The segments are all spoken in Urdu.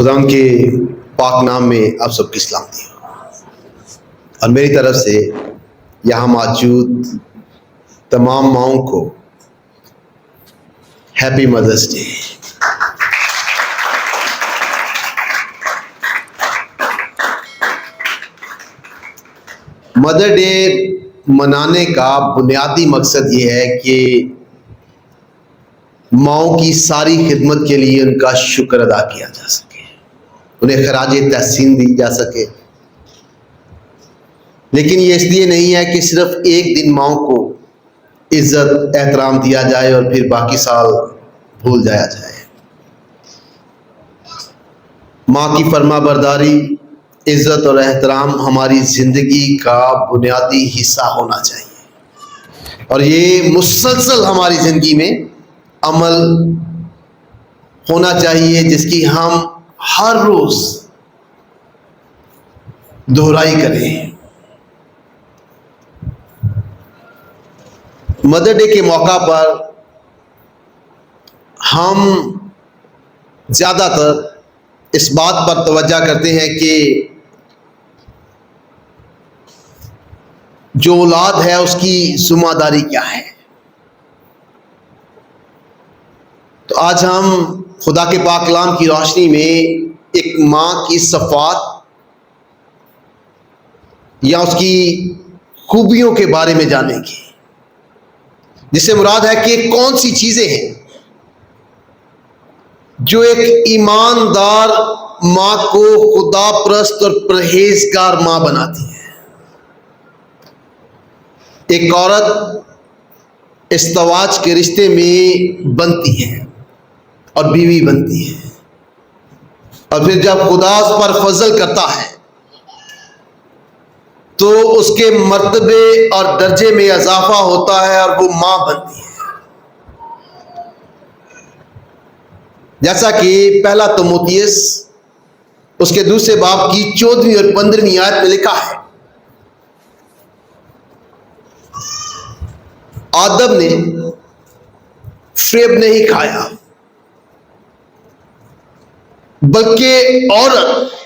خدا ان کے پاک نام میں آپ سب کی سلامتی ہو، اور میری طرف سے یہاں موجود تمام ماؤں کو ہیپی مدرس ڈے۔ مدر ڈے منانے کا بنیادی مقصد یہ ہے کہ ماؤں کی ساری خدمت کے لیے ان کا شکر ادا کیا جا سکے، انہیں خراج تحسین دی جا سکے۔ لیکن یہ اس لیے نہیں ہے کہ صرف ایک دن ماؤں کو عزت احترام دیا جائے اور پھر باقی سال بھول جایا جائے۔ ماں کی فرما برداری، عزت اور احترام ہماری زندگی کا بنیادی حصہ ہونا چاہیے، اور یہ مسلسل ہماری زندگی میں عمل ہونا چاہیے جس کی ہم ہر روز دہرائی کریں۔ مدر ڈے کے موقع پر ہم زیادہ تر اس بات پر توجہ کرتے ہیں کہ جو اولاد ہے اس کی ذمہ داری کیا ہے۔ تو آج ہم خدا کے پاک کلام کی روشنی میں ایک ماں کی صفات یا اس کی خوبیوں کے بارے میں جانیں گے، جس سے مراد ہے کہ کون سی چیزیں ہیں جو ایک ایماندار ماں کو خدا پرست اور پرہیزگار ماں بناتی ہے۔ ایک عورت ازدواج کے رشتے میں بنتی ہے اور بیوی بنتی ہے، اور پھر جب خدا اس پر فضل کرتا ہے تو اس کے مرتبے اور درجے میں اضافہ ہوتا ہے اور وہ ماں بنتی ہے۔ جیسا کہ پہلا تموتھیوس اس کے دوسرے باب کی 14ویں اور 15ویں آیت میں لکھا ہے، آدم نے فریب نہیں کھایا بلکہ عورت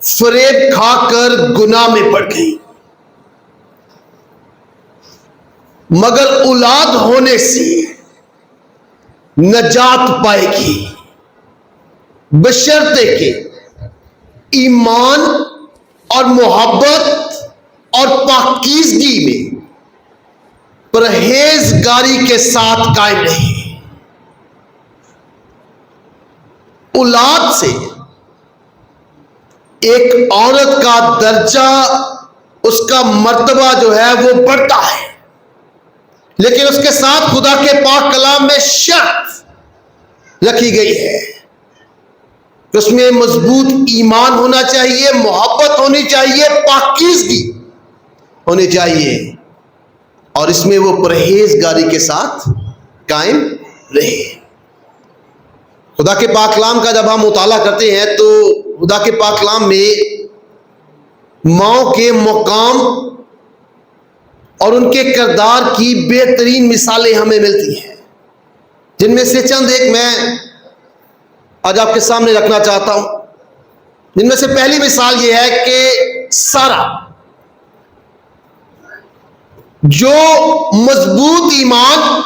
فریب کھا کر گناہ میں پڑ گئی، مگر اولاد ہونے سے نجات پائے گی بشرطے کہ ایمان اور محبت اور پاکیزگی میں پرہیزگاری کے ساتھ قائم رہے۔ اولاد سے ایک عورت کا درجہ، اس کا مرتبہ جو ہے وہ بڑھتا ہے، لیکن اس کے ساتھ خدا کے پاک کلام میں شرط رکھی گئی ہے، اس میں مضبوط ایمان ہونا چاہیے، محبت ہونی چاہیے، پاکیزگی ہونی چاہیے، اور اس میں وہ پرہیزگاری کے ساتھ قائم رہے۔ خدا کے پاک کلام کا جب ہم مطالعہ کرتے ہیں تو خدا کے پاک کلام میں ماؤں کے مقام اور ان کے کردار کی بہترین مثالیں ہمیں ملتی ہیں، جن میں سے چند ایک میں آج آپ کے سامنے رکھنا چاہتا ہوں۔ جن میں سے پہلی مثال یہ ہے کہ سارہ، جو مضبوط ایمان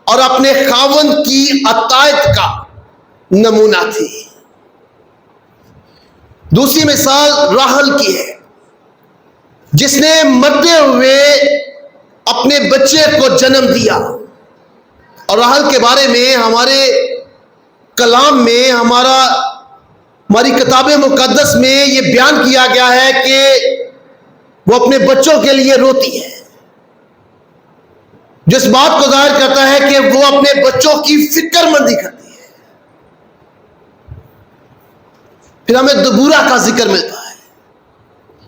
اور اپنے خاوند کی اطاعت کا نمونہ تھی۔ دوسری مثال راحل کی ہے، جس نے مرتے ہوئے اپنے بچے کو جنم دیا، اور راحل کے بارے میں ہمارے کلام میں، ہماری کتاب مقدس میں یہ بیان کیا گیا ہے کہ وہ اپنے بچوں کے لیے روتی ہے، جس بات کو ظاہر کرتا ہے کہ وہ اپنے بچوں کی فکر مندی کرتی ہے۔ پھر ہمیں دبورہ کا ذکر ملتا ہے،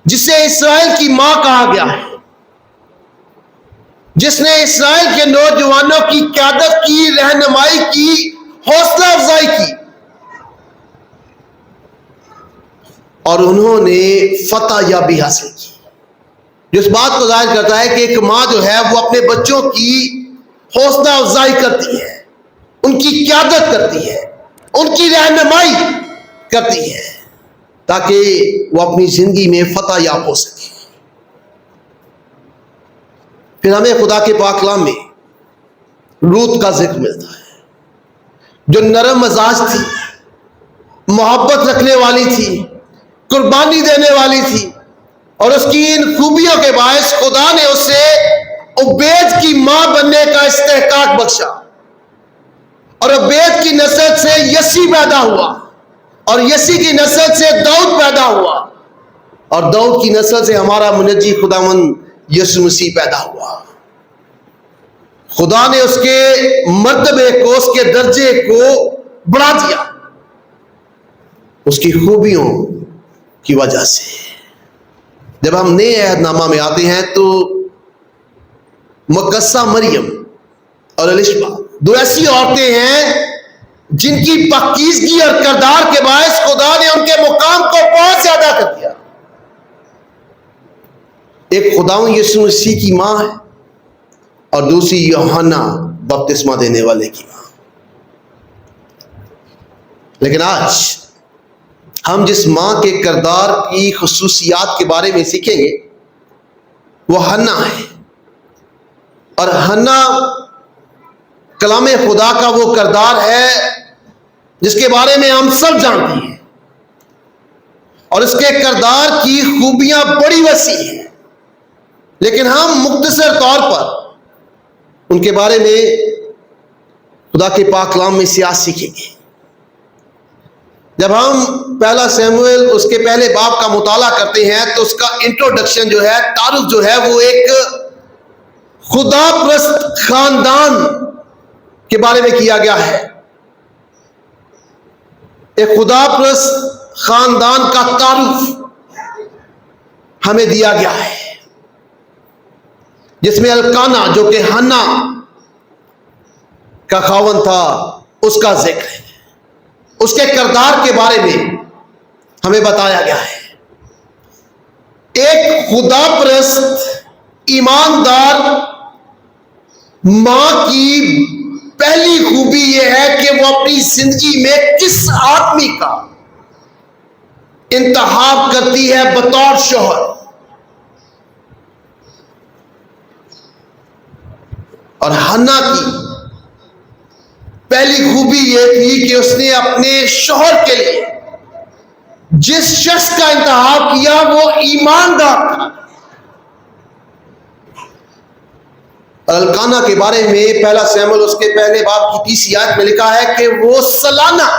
جسے اسرائیل کی ماں کہا گیا ہے، جس نے اسرائیل کے نوجوانوں کی قیادت کی، رہنمائی کی، حوصلہ افزائی کی، اور انہوں نے فتح یابی حاصل کی، جس بات کو ظاہر کرتا ہے کہ ایک ماں جو ہے وہ اپنے بچوں کی حوصلہ افزائی کرتی ہے، ان کی قیادت کرتی ہے، ان کی رہنمائی کرتی ہے تاکہ وہ اپنی زندگی میں فتح یاب ہو سکے۔ پھر ہمیں خدا کے پاک کلام میں روت کا ذکر ملتا ہے جو نرم مزاج تھی، محبت رکھنے والی تھی، قربانی دینے والی تھی، اور اس کی ان خوبیوں کے باعث خدا نے اسے عبید کی ماں بننے کا استحقاق بخشا، اور عبید کی نسل سے یسی پیدا ہوا، اور یسی کی نسل سے داؤد پیدا ہوا، اور داؤد کی نسل سے ہمارا منجی خداوند یسوع مسیح پیدا ہوا۔ خدا نے اس کے مرتبے کو، اس کے درجے کو بڑھا دیا اس کی خوبیوں کی وجہ سے۔ جب ہم نئے عہد نامہ میں آتے ہیں تو مقدسہ مریم اور الشبا دو ایسی عورتیں ہیں جن کی پاکیزگی اور کردار کے باعث خدا نے ان کے مقام کو بہت زیادہ کر دیا۔ ایک خداوند یسوع مسیح کی ماں ہے اور دوسری یوحنا بپتسمہ دینے والے کی ماں۔ لیکن آج ہم جس ماں کے کردار کی خصوصیات کے بارے میں سیکھیں گے وہ حنا ہے، اور حنا کلام خدا کا وہ کردار ہے جس کے بارے میں ہم سب جانتے ہیں، اور اس کے کردار کی خوبیاں بڑی وسیع ہیں، لیکن ہم مختصر طور پر ان کے بارے میں خدا کے پاک کلام میں سے سیکھیں گے۔ جب ہم پہلا سیموئیل اس کے پہلے باب کا مطالعہ کرتے ہیں تو اس کا انٹروڈکشن جو ہے، تعارف جو ہے، وہ ایک خدا پرست خاندان کے بارے میں کیا گیا ہے۔ ایک خدا پرست خاندان کا تعارف ہمیں دیا گیا ہے جس میں الکانا جو کہ حنا کا خاوند تھا اس کا ذکر ہے، اس کے کردار کے بارے میں ہمیں بتایا گیا ہے۔ ایک خدا پرست ایماندار ماں کی پہلی خوبی یہ ہے کہ وہ اپنی زندگی میں کس آدمی کا انتخاب کرتی ہے بطور شوہر، اور حنا کی پہلی خوبی یہ تھی کہ اس نے اپنے شوہر کے لیے جس شخص کا انتخاب کیا وہ ایماندار تھا۔ الکانا کے بارے میں پہلا سیموئیل اس کے پہلے باب کی 30 آیت میں لکھا ہے کہ وہ سالانہ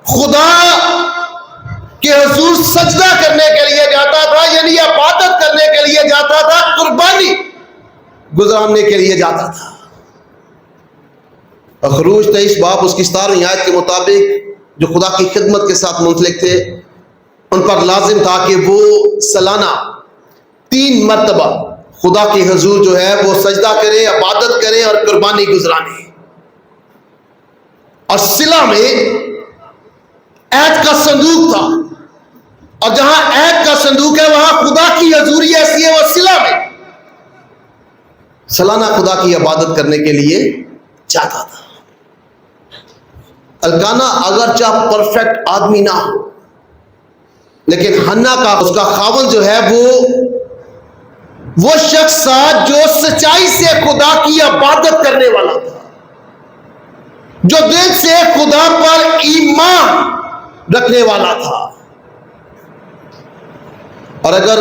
خدا کے حضور سجدہ کرنے کے لیے جاتا تھا، یعنی عبادت کرنے کے لیے جاتا تھا، قربانی گزارنے کے لیے جاتا تھا۔ خروج 23 باب اس کی 17ویں آیت کے مطابق جو خدا کی خدمت کے ساتھ منسلک تھے ان پر لازم تھا کہ وہ سالانہ 3 مرتبہ خدا کے حضور جو ہے وہ سجدہ کریں، عبادت کریں اور قربانی گزرانے۔ اور صلہ میں عہد کا صندوق تھا، اور جہاں عہد کا صندوق ہے وہاں خدا کی حضوری ایسی ہے، وہ صلہ میں سالانہ خدا کی عبادت کرنے کے لیے جاتا تھا۔ الکانا اگرچہ پرفیکٹ آدمی نہ ہو، لیکن حنا کا اس کا خاوند جو ہے وہ شخص تھا جو سچائی سے خدا کی عبادت کرنے والا تھا، جو دل سے خدا پر ایمان رکھنے والا تھا۔ اور اگر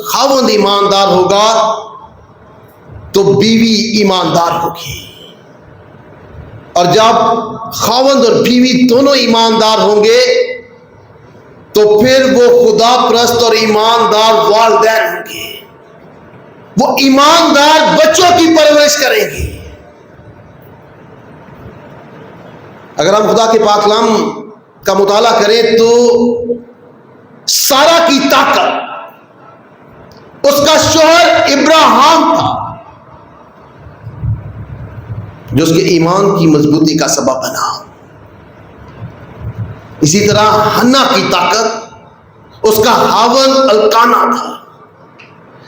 خاوند ایماندار ہوگا تو بیوی ایماندار ہوگی، اور جب خاوند اور بیوی دونوں ایماندار ہوں گے تو پھر وہ خدا پرست اور ایماندار والدین ہوں گے، وہ ایماندار بچوں کی پرورش کریں گے۔ اگر ہم خدا کے پاک کلام کا مطالعہ کریں تو سارا کی طاقت اس کا شوہر ابراہیم تھا جو اس کے ایمان کی مضبوطی کا سبب بنا۔ اسی طرح حنا کی طاقت اس کا خاوند الکانا تھا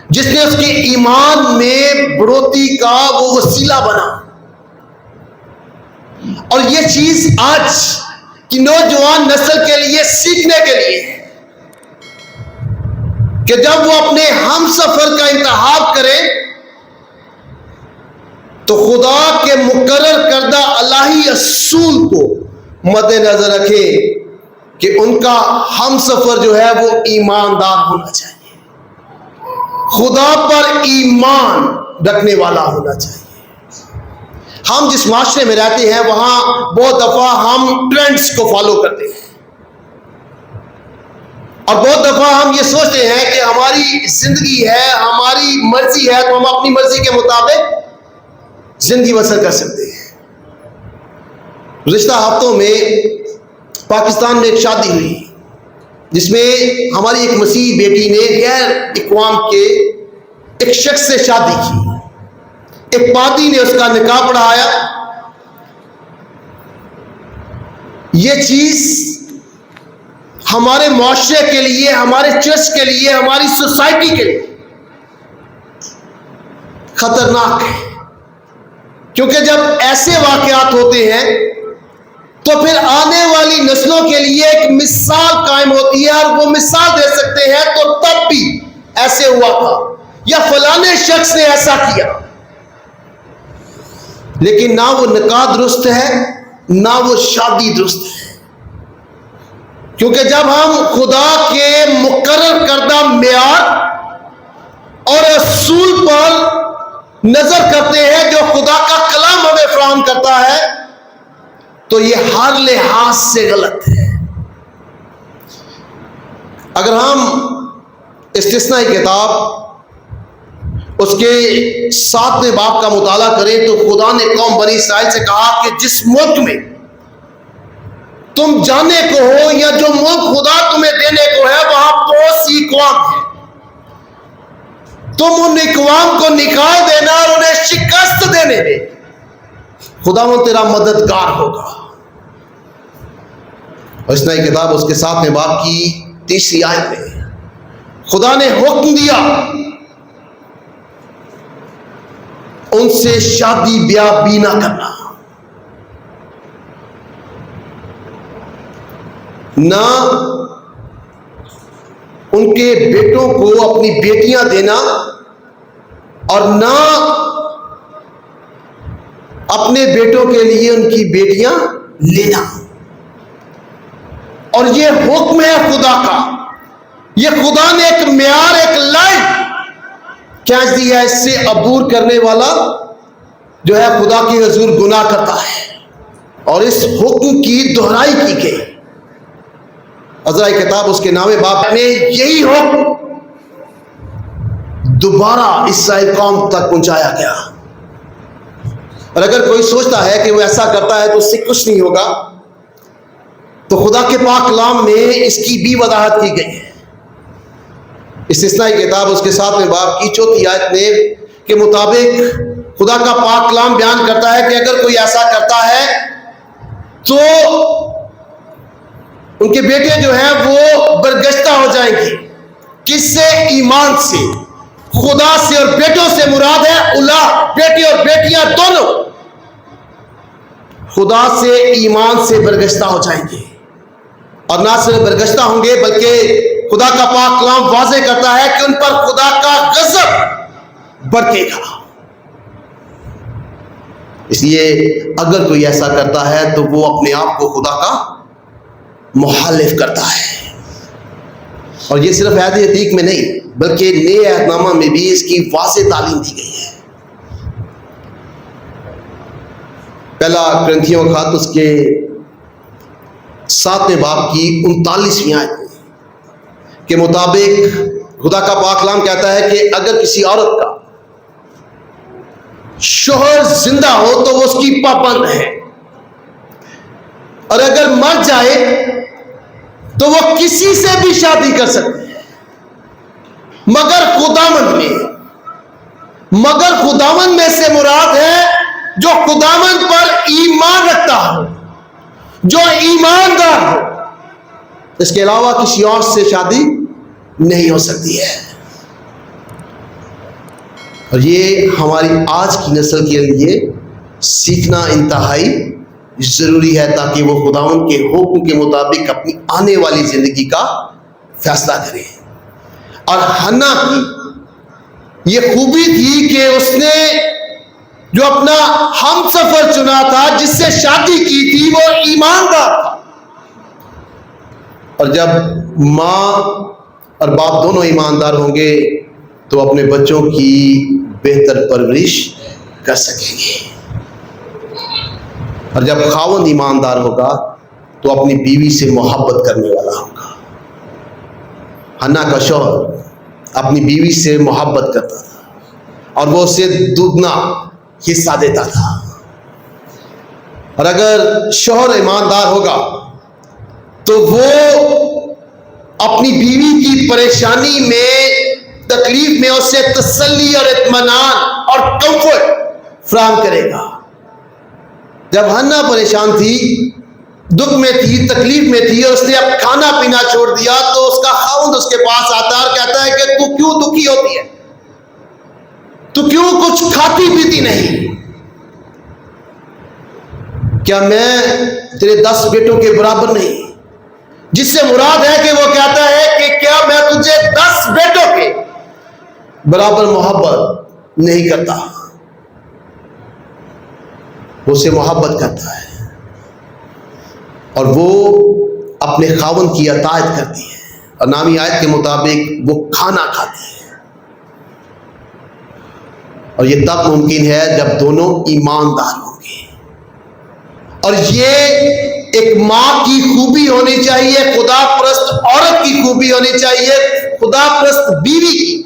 جس نے اس کے ایمان میں بڑھوتری کا وہ وسیلہ بنا۔ اور یہ چیز آج کہ نوجوان نسل کے لیے سیکھنے کے لیے ہے کہ جب وہ اپنے ہم سفر کا انتخاب کریں تو خدا کے مقرر کردہ الہی اصول کو مد نظر رکھیں کہ ان کا ہم سفر جو ہے وہ ایماندار ہونا چاہیے، خدا پر ایمان رکھنے والا ہونا چاہیے۔ ہم جس معاشرے میں رہتے ہیں وہاں بہت دفعہ ہم ٹرینڈز کو فالو کرتے ہیں، اور بہت دفعہ ہم یہ سوچتے ہیں کہ ہماری زندگی ہے، ہماری مرضی ہے، تو ہم اپنی مرضی کے مطابق زندگی بسر کر سکتے ہیں۔ گزشتہ ہفتوں میں پاکستان میں ایک شادی ہوئی جس میں ہماری ایک مسیحی بیٹی نے غیر اقوام کے ایک شخص سے شادی کی، ایک پادری نے اس کا نکاح پڑھایا۔ یہ چیز ہمارے معاشرے کے لیے، ہمارے چرچ کے لیے، ہماری سوسائٹی کے لیے خطرناک ہے، کیونکہ جب ایسے واقعات ہوتے ہیں تو پھر آنے والی نسلوں کے لیے ایک مثال قائم ہوتی ہے، اور وہ مثال دے سکتے ہیں تو تب بھی ایسے ہوا تھا یا فلانے شخص نے ایسا کیا، لیکن نہ وہ نکاح درست ہے نہ وہ شادی درست ہے۔ کیونکہ جب ہم خدا کے مقرر کردہ معیار اور اصول پر نظر کرتے ہیں جو خدا کا کلام ہمیں فراہم کرتا ہے تو یہ ہر لحاظ سے غلط ہے۔ اگر ہم استثنائی کتاب اس کے 7ویں باب کا مطالعہ کریں تو خدا نے قوم بنی اسرائیل سے کہا کہ جس ملک میں تم جانے کو ہو یا جو ملک خدا تمہیں دینے کو ہے وہاں بہت سی اقوام ہیں، تم ان اقوام کو نکال دینا اور انہیں شکست دینے میں خدا وہ تیرا مددگار ہوگا۔ اور اس نئی کتاب اس کے 7ویں باب کی 3 آیت میں خدا نے حکم دیا ان سے شادی بیاہ بھی نہ کرنا، نہ ان کے بیٹوں کو اپنی بیٹیاں دینا، اور نہ اپنے بیٹوں کے لیے ان کی بیٹیاں لینا۔ اور یہ حکم ہے خدا کا، یہ خدا نے ایک معیار، ایک لائن کھینچ دی ہے۔ اس سے عبور کرنے والا جو ہے خدا کی حضور گناہ کرتا ہے، اور اس حکم کی دہرائی کی گئی۔ عزرائیل کتاب اس کے 9ویں باب میں یہی حکم دوبارہ اسرائیل قوم تک پہنچایا گیا۔ اور اگر کوئی سوچتا ہے کہ وہ ایسا کرتا ہے تو اس سے کچھ نہیں ہوگا، تو خدا کے پاک کلام میں اس کی بھی وضاحت کی گئی ہے۔ استثنائی کتاب اس کے 7ویں باب کی 4 آیت میں کے مطابق خدا کا پاک کلام بیان کرتا ہے کہ اگر کوئی ایسا کرتا ہے تو ان کے بیٹے جو ہیں وہ برگشتہ ہو جائیں گے۔ کس سے؟ ایمان سے، خدا سے، اور بیٹوں سے مراد ہے اولاد، بیٹے اور بیٹیاں دونوں خدا سے، ایمان سے برگشتہ ہو جائیں گے۔ اور نہ صرف برگشتہ ہوں گے بلکہ خدا کا پاک کلام واضح کرتا ہے کہ ان پر خدا کا غضب برکے گا۔ اس لیے اگر کوئی ایسا کرتا ہے تو وہ اپنے آپ کو خدا کا مخالف کرتا ہے۔ اور یہ صرف عہد عتیق میں نہیں بلکہ نئے عہد نامہ میں بھی اس کی واضح تعلیم دی گئی ہے۔ پہلا کرنتھیوں کا خط اس کے 7ویں باب کی 39ویں آیت کے مطابق خدا کا پاک کلام کہتا ہے کہ اگر کسی عورت کا شوہر زندہ ہو تو وہ اس کی پابند ہے، اور اگر مر جائے تو وہ کسی سے بھی شادی کر سکتی ہے مگر خداوند میں سے مراد ہے جو خداوند پر ایمان رکھتا ہو، جو ایماندار ہو، اس کے علاوہ کسی اور سے شادی نہیں ہو سکتی ہے۔ اور یہ ہماری آج کی نسل کے لیے سیکھنا انتہائی ضروری ہے تاکہ وہ خداوند کے حکم کے مطابق اپنی آنے والی زندگی کا فیصلہ کرے۔ اور حنا کی یہ خوبی تھی کہ اس نے جو اپنا ہم سفر چنا تھا، جس سے شادی کی تھی، وہ ایماندار تھا۔ اور جب ماں اور باپ دونوں ایماندار ہوں گے تو اپنے بچوں کی بہتر پرورش کر سکیں گے۔ اور جب خاوند ایماندار ہوگا تو اپنی بیوی سے محبت کرنے والا ہوگا۔ حنا کا شوہر اپنی بیوی سے محبت کرتا تھا اور وہ اسے دگنا حصہ دیتا تھا۔ اور اگر شوہر ایماندار ہوگا تو وہ اپنی بیوی کی پریشانی میں، تکلیف میں اسے تسلی اور اطمینان اور کمفرٹ فراہم کرے گا۔ جب حنا پریشان تھی، دکھ میں تھی، تکلیف میں تھی، اور اس نے اب کھانا پینا چھوڑ دیا، تو اس کا خاوند اس کے پاس آتا ہے اور کہتا ہے کہ تو کیوں دکھی ہوتی ہے؟ تو کیوں کچھ کھاتی پیتی نہیں؟ کیا میں تیرے 10 بیٹوں کے برابر نہیں؟ جس سے مراد ہے کہ وہ کہتا ہے کہ کیا میں تجھے 10 بیٹوں کے برابر محبت نہیں کرتا؟ وہ اسے محبت کرتا ہے اور وہ اپنے خاوند کی اطاعت کرتی ہے، اور نامی آیت کے مطابق وہ کھانا کھاتی ہے۔ اور یہ تب ممکن ہے جب دونوں ایماندار ہوں گے۔ اور یہ ایک ماں کی خوبی ہونی چاہیے، خدا پرست عورت کی خوبی ہونی چاہیے، خدا پرست بیوی کی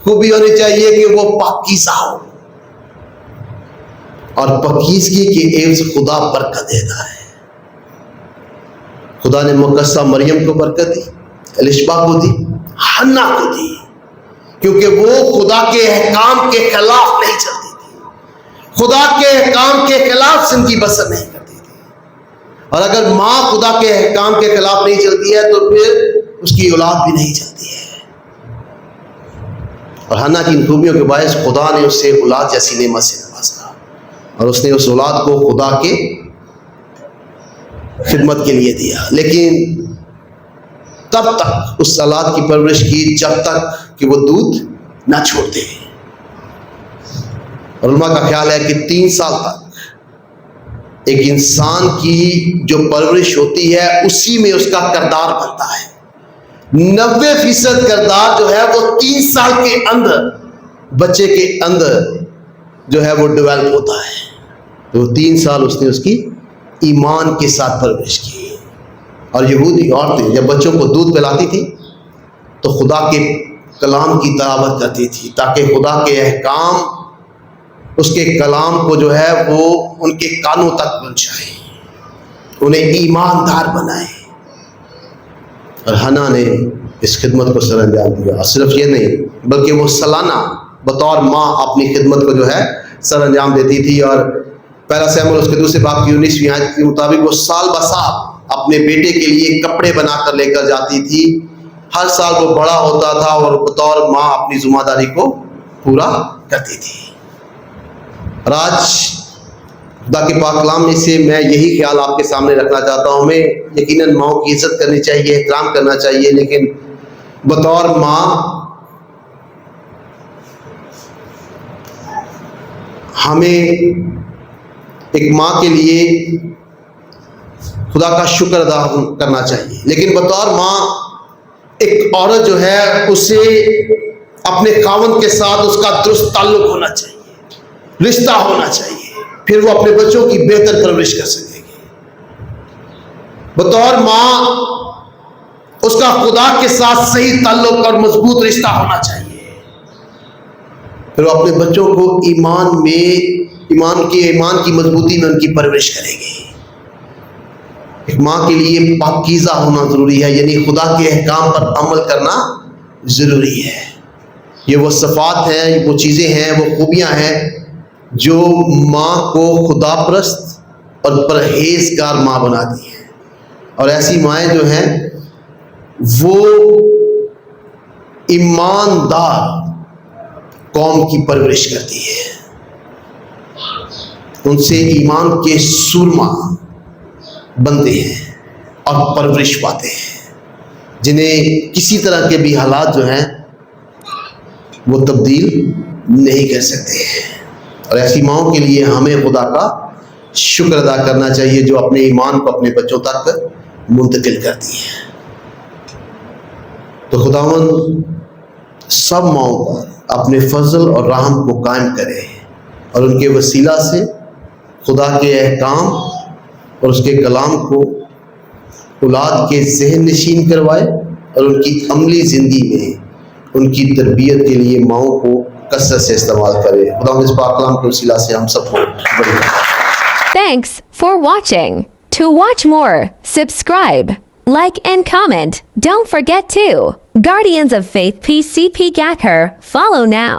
خوبی ہونی چاہیے کہ وہ پاکیزہ ہو، اور پاکیزگی کے عوض خدا برکت دیتا ہے۔ خدا نے مقدسہ مریم کو برکت دی، الشبا کو دی، حنا کو دی، کیونکہ وہ خدا کے احکام کے خلاف نہیں چلتی تھی، خدا کے احکام کے خلاف زندگی بسر نہیں کرتی تھی۔ اور اگر ماں خدا کے احکام کے خلاف نہیں چلتی ہے تو پھر اس کی اولاد بھی نہیں چلتی ہے۔ اور حنا کی ان خوبیوں کے باعث خدا نے اسے اولاد جیسی نعمت سے نوازا، اور اس نے اس اولاد کو خدا کے خدمت کے لیے دیا، لیکن تب تک اس اولاد کی پرورش کی جب تک کہ وہ دودھ نہ چھوڑ دے۔ اور علماء کا خیال ہے کہ 3 سال تک ایک انسان کی جو پرورش ہوتی ہے اسی میں اس کا کردار بنتا ہے۔ 90% کردار جو ہے وہ 3 سال کے اندر بچے کے اندر جو ہے وہ ڈیولپ ہوتا ہے۔ تو 3 سال اس نے اس کی ایمان کے ساتھ پرورش کی۔ اور یہودی عورتیں جب بچوں کو دودھ پلاتی تھی تو خدا کے کلام کی تلاوت کرتی تھی، تاکہ خدا کے احکام اس کے کلام کو جو ہے وہ ان کے کانوں تک پہنچائے، انہیں ایماندار بنائے۔ اور حنا نے اس خدمت کو سر انجام دیا، اور صرف یہ نہیں بلکہ وہ سالانہ بطور ماں اپنی خدمت کو جو ہے سر انجام دیتی تھی۔ اور پہلا سیموئیل اس کے 2 باب کی 19ویں آیت کے مطابق وہ سال بہ سال اپنے بیٹے کے لیے کپڑے بنا کر لے کر جاتی تھی۔ ہر سال وہ بڑا ہوتا تھا اور بطور ماں اپنی ذمہ داری کو پورا کرتی تھی۔ اور آج خدا کے پاک کلام میں سے میں یہی خیال آپ کے سامنے رکھنا چاہتا ہوں۔ ہمیں یقیناً ماؤں کی عزت کرنی چاہیے، احترام کرنا چاہیے، لیکن بطور ماں ہمیں ایک ماں کے لیے خدا کا شکر ادا کرنا چاہیے، لیکن بطور ماں ایک عورت جو ہے اسے اپنے خاوند کے ساتھ اس کا درست تعلق ہونا چاہیے، رشتہ ہونا چاہیے، پھر وہ اپنے بچوں کی بہتر پرورش کر سکے گی۔ بطور ماں اس کا خدا کے ساتھ صحیح تعلق اور مضبوط رشتہ ہونا چاہیے، پھر وہ اپنے بچوں کو ایمان کی مضبوطی میں ان کی پرورش کرے گی۔ ایک ماں کے لیے پاکیزہ ہونا ضروری ہے، یعنی خدا کے احکام پر عمل کرنا ضروری ہے۔ یہ وہ صفات ہیں، وہ چیزیں ہیں، وہ خوبیاں ہیں جو ماں کو خدا پرست اور پرہیزگار ماں بناتی ہیں۔ اور ایسی مائیں جو ہیں وہ ایماندار قوم کی پرورش کرتی ہے، ان سے ایمان کے سورما بنتے ہیں اور پرورش پاتے ہیں، جنہیں کسی طرح کے بھی حالات جو ہیں وہ تبدیل نہیں کر سکتے. اور ایسی ماؤں کے لیے ہمیں خدا کا شکر ادا کرنا چاہیے جو اپنے ایمان کو اپنے بچوں تک منتقل کرتی ہیں. تو خداوند سب ماؤں پر اپنے فضل اور رحم کو قائم کرے اور ان کے وسیلہ سے خدا کے احکام اور اس کے کلام کو اولاد کے ذہن نشین کروائے اور ان کی عملی زندگی میں ان کی تربیت کے لیے ماؤں کو کثرت سے استعمال کرے. خداوند اس پاک کلام کے وسیلہ سے ہم سب کو بڑی. Thanks for watching. To watch more, subscribe, like and comment. Don't forget to Guardians of Faith PCP Gacker. Follow now.